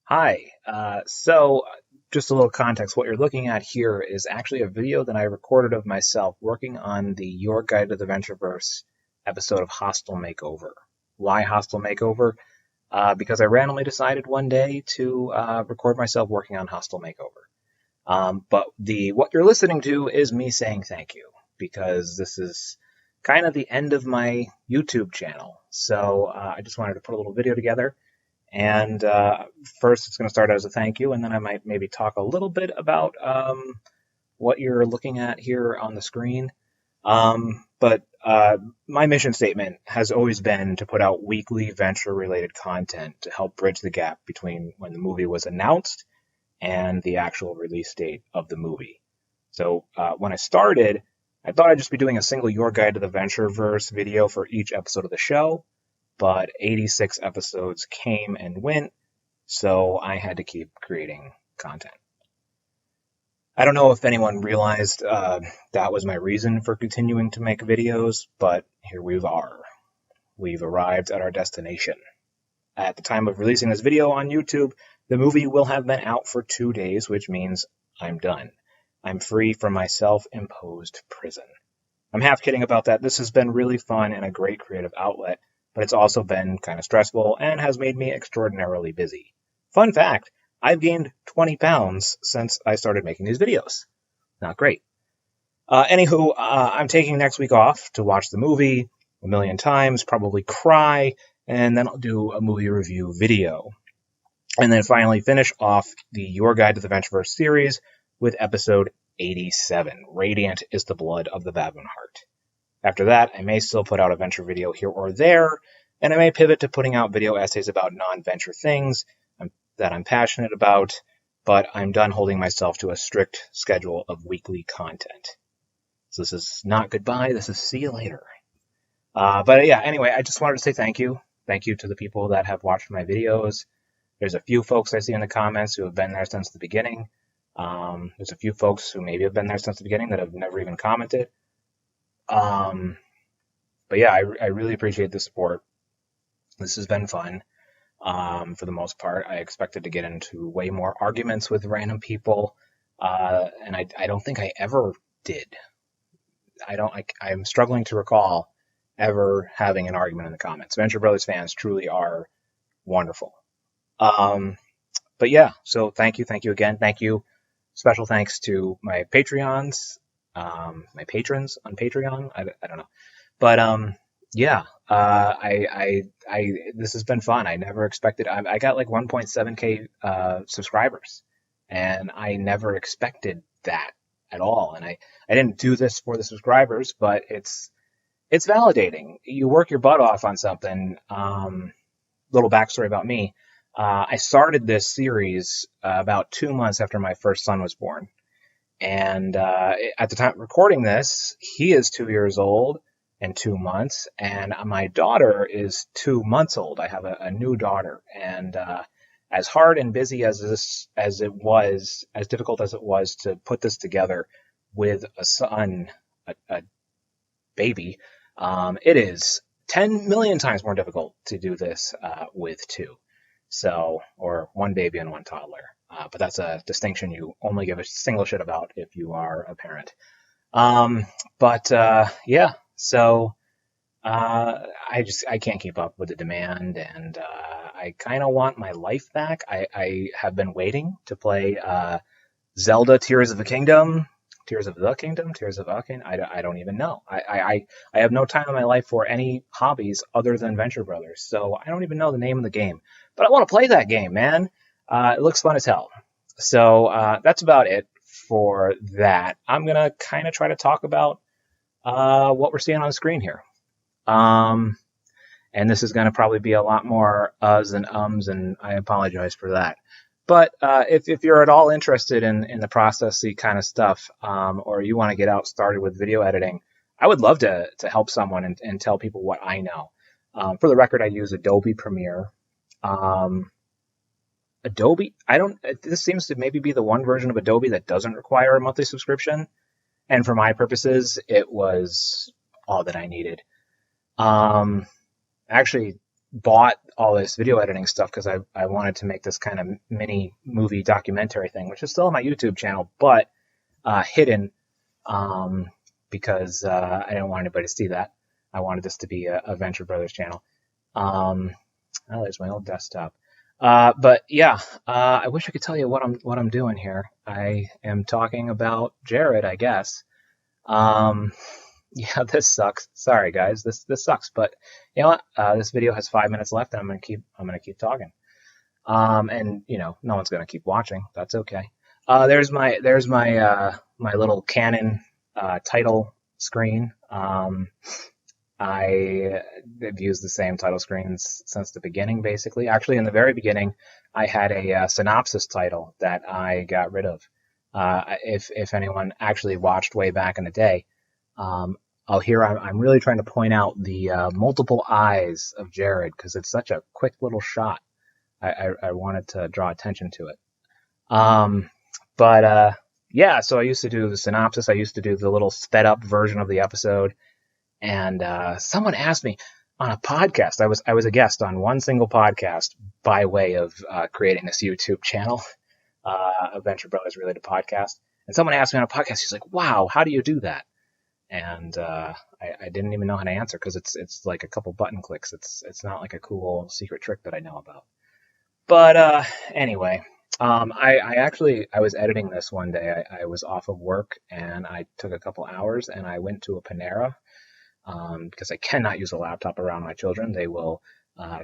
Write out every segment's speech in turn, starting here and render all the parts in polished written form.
Hi. So, just a little context. What you're looking at here is actually a video that I recorded of myself working on the Your Guide to the Ventureverse episode of Hostile Makeover. Why Hostile Makeover? Because I randomly decided one day to record myself working on Hostile Makeover. But what you're listening to is me saying thank you because this is kind of the end of my YouTube channel. So I just wanted to put a little video together and first, it's going to start as a thank you, and then I might maybe talk a little bit about what you're looking at here on the screen. But my mission statement has always been to put out weekly venture-related content to help bridge the gap between when the movie was announced and the actual release date of the movie. So when I started, I thought I'd just be doing a single Your Guide to the Ventureverse video for each episode of the show, but 86 episodes came and went, so I had to keep creating content. I don't know if anyone realized that was my reason for continuing to make videos, but here we are. We've arrived at our destination. At the time of releasing this video on YouTube, the movie will have been out for 2 days, which means I'm done. I'm free from my self-imposed prison. I'm half kidding about that. This has been really fun and a great creative outlet, but it's also been kind of stressful and has made me extraordinarily busy. Fun fact, I've gained 20 pounds since I started making these videos. Not great. Anywho, I'm taking next week off to watch the movie a million times, probably cry, and then I'll do a movie review video. And then finally finish off the Your Guide to the Ventureverse series with episode 87, Radiant is the Blood of the Babin Heart. After that, I may still put out a venture video here or there, and I may pivot to putting out video essays about non-venture things that I'm passionate about, but I'm done holding myself to a strict schedule of weekly content. So this is not goodbye, this is see you later. But yeah, anyway, I just wanted to say thank you. Thank you to the people that have watched my videos. There's a few folks I see in the comments who have been there since the beginning. There's a few folks who maybe have been there since the beginning that have never even commented. But yeah, I really appreciate the support. This has been fun. For the most part, I expected to get into way more arguments with random people, and I don't think I ever did. I'm struggling to recall ever having an argument in the comments. Venture Brothers fans truly are wonderful. But yeah, so thank you again. Thank you. Special thanks to my Patreons, my patrons on Patreon. I don't know. But yeah, this has been fun. I never expected. I got like 1.7K subscribers, and I never expected that at all. And I didn't do this for the subscribers, but it's validating. You work your butt off on something. Little backstory about me. I started this series about 2 months after my first son was born. And at the time of recording this, he is 2 years old and 2 months, and my daughter is 2 months old. I have a new daughter, and as hard and busy as it was, as difficult as it was to put this together with a son, a baby, it is 10 million times more difficult to do this with two. So, or one baby and one toddler. But that's a distinction you only give a single shit about if you are a parent. Yeah, so I can't keep up with the demand, and I kind of want my life back. I have been waiting to play Zelda Tears of the Kingdom. Tears of a Kingdom. I don't even know. I have no time in my life for any hobbies other than Venture Brothers, so I don't even know the name of the game. But I want to play that game, man. It looks fun as hell. So that's about it for that. I'm gonna kind of try to talk about what we're seeing on the screen here. And this is going to probably be a lot more uhs and ums, and I apologize for that. But if you're at all interested in the processy kind of stuff, or you want to get started with video editing, I would love to help someone and tell people what I know. For the record, I use Adobe Premiere. Adobe, this seems to maybe be the one version of Adobe that doesn't require a monthly subscription. And for my purposes, it was all that I needed. Actually, bought all this video editing stuff because I wanted to make this kind of mini movie documentary thing, which is still on my YouTube channel, but hidden, because I didn't want anybody to see that. I wanted this to be a Venture Brothers channel. Oh, there's my old desktop. But yeah, I wish I could tell you what I'm doing here. I am talking about Jared, I guess. Um, yeah, this sucks. Sorry guys, this sucks. But you know what? This video has 5 minutes left, and I'm gonna keep talking. And you know, no one's gonna keep watching. That's okay. There's my my little Canon title screen. I have used the same title screens since the beginning, basically. Actually, in the very beginning, I had a synopsis title that I got rid of. If anyone actually watched way back in the day, um, I'm really trying to point out the multiple eyes of Jared because it's such a quick little shot. I wanted to draw attention to it. Um, but yeah, so I used to do the synopsis. I used to do the little sped up version of the episode. And someone asked me on a podcast. I was a guest on one single podcast by way of creating this YouTube channel, a Venture Brothers related podcast. And someone asked me on a podcast. She's like, "Wow, how do you do that?" And I didn't even know how to answer because it's like a couple button clicks. It's not like a cool secret trick that I know about. But anyway, I was editing this one day. I was off of work and I took a couple hours and I went to a Panera, because I cannot use a laptop around my children. They will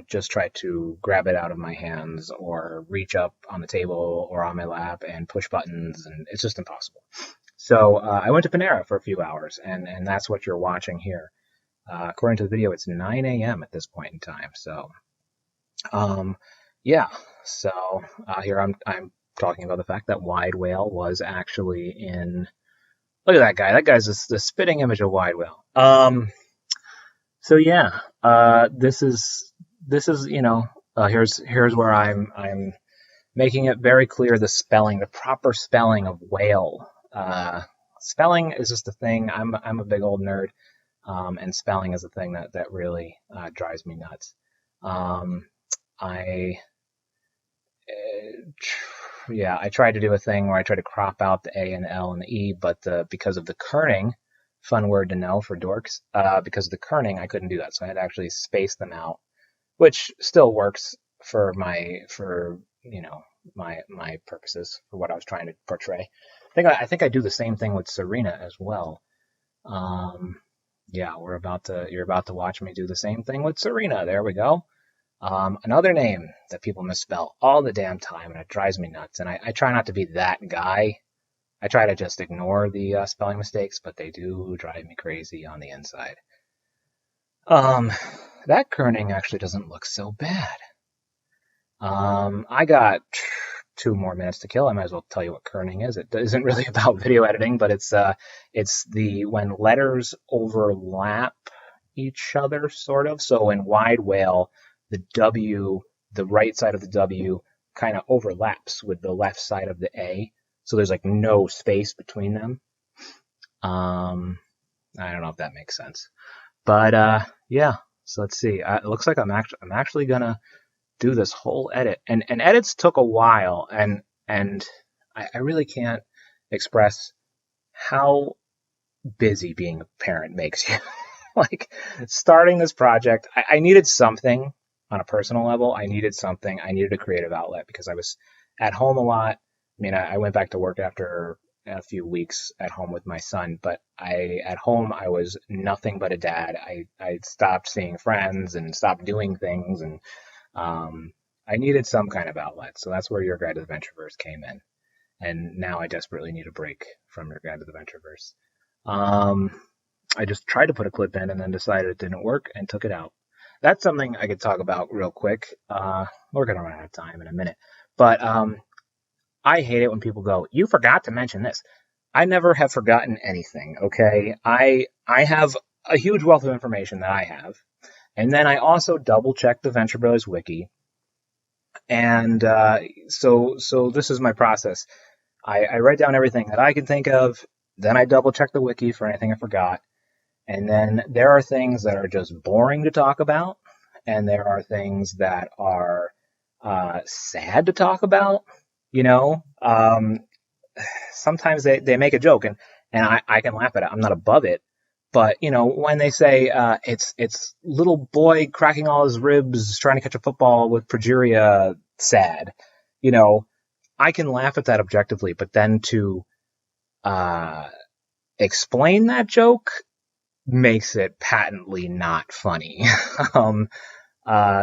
just try to grab it out of my hands or reach up on the table or on my lap and push buttons, and it's just impossible. So I went to Panera for a few hours, and that's what you're watching here. According to the video, it's 9 a.m. at this point in time. So um, yeah, so here I'm talking about the fact that Wide Whale was actually in. Look at that guy. That guy's the spitting image of Wide Whale. So yeah, this is here's where I'm making it very clear the proper spelling of whale. Spelling is just a thing. I'm a big old nerd, and spelling is a thing that really drives me nuts. I yeah, I tried to do a thing where I tried to crop out the A and the L and the E, but because of the kerning, fun word to know for dorks, because of the kerning, I couldn't do that. So I had to actually space them out, which still works for my purposes for what I was trying to portray. I think I do the same thing with Serena as well. Yeah, you're about to watch me do the same thing with Serena. There we go. Another name that people misspell all the damn time, and it drives me nuts. And I try not to be that guy. I try to just ignore the spelling mistakes, but they do drive me crazy on the inside. That kerning actually doesn't look so bad. I got 2 more minutes to kill. I might as well tell you what kerning is. It isn't really about video editing, but it's when letters overlap each other, sort of. So in Wide Whale, the W, the right side of the W kind of overlaps with the left side of the A. So there's like no space between them. I don't know if that makes sense. But yeah, so let's see. It looks like I'm actually gonna do this whole edit. And edits took a while, and I really can't express how busy being a parent makes you. Like starting this project, I needed something on a personal level. I needed a creative outlet because I was at home a lot. I mean, I went back to work after a few weeks at home with my son, but at home I was nothing but a dad. I stopped seeing friends and stopped doing things, and I needed some kind of outlet. So that's where Your Guide to the Ventureverse came in. And now I desperately need a break from Your Guide to the Ventureverse. I just tried to put a clip in and then decided it didn't work and took it out. That's something I could talk about real quick. We're going to run out of time in a minute. But I hate it when people go, "You forgot to mention this." I never have forgotten anything, okay? I have a huge wealth of information that I have. And then I also double check the Venture Brothers wiki. And so this is my process. I write down everything that I can think of. Then I double check the wiki for anything I forgot. And then there are things that are just boring to talk about. and there are things that are sad to talk about. You know, sometimes they make a joke, and I can laugh at it. I'm not above it. But when they say it's little boy cracking all his ribs trying to catch a football with progeria, sad, you know, I can laugh at that objectively. But then to uh, explain that joke makes it patently not funny. um,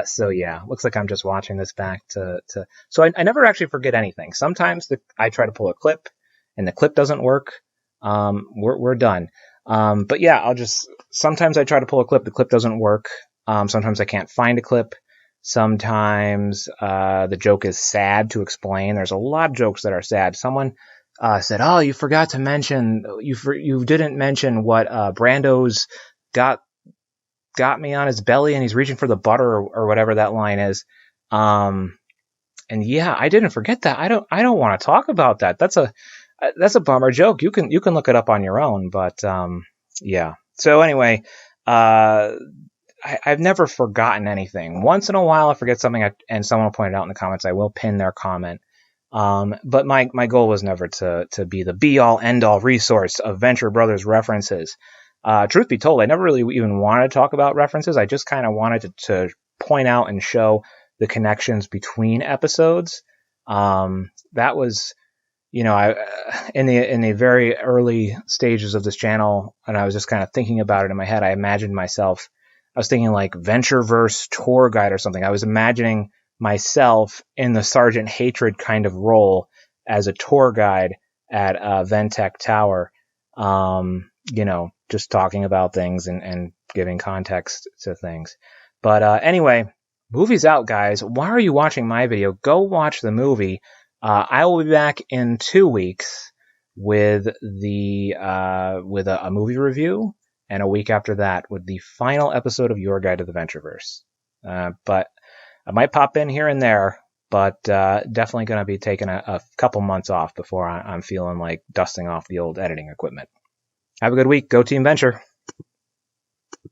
so yeah, looks like I'm just watching this back to. So I never actually forget anything. Sometimes I try to pull a clip, and the clip doesn't work. We're done. But yeah, sometimes I try to pull a clip, the clip doesn't work. Sometimes I can't find a clip. Sometimes the joke is sad to explain. There's a lot of jokes that are sad. Someone said, "Oh, you forgot to mention you didn't mention what Brando's got." Got me on his belly and he's reaching for the butter or whatever that line is. And yeah, I didn't forget that. I don't want to talk about that. That's a bummer joke. You can look it up on your own, but yeah. So anyway, I've never forgotten anything. Once in a while I forget something and someone will point it out in the comments. I will pin their comment. But my goal was never to be the be all end all resource of Venture Brothers references. Truth be told, I never really even wanted to talk about references. I just kind of wanted to point out and show the connections between episodes. That was, in the very early stages of this channel, and I was just kind of thinking about it in my head. I was thinking like Ventureverse tour guide or something. I was imagining myself in the Sergeant Hatred kind of role as a tour guide at Ventec Tower. Just talking about things and giving context to things. But anyway, movie's out, guys. Why are you watching my video? Go watch the movie. I will be back in 2 weeks with a movie review, and a week after that with the final episode of Your Guide to the Ventureverse. But I might pop in here and there, but definitely going to be taking a couple months off before I'm feeling like dusting off the old editing equipment. Have a good week. Go Team Venture.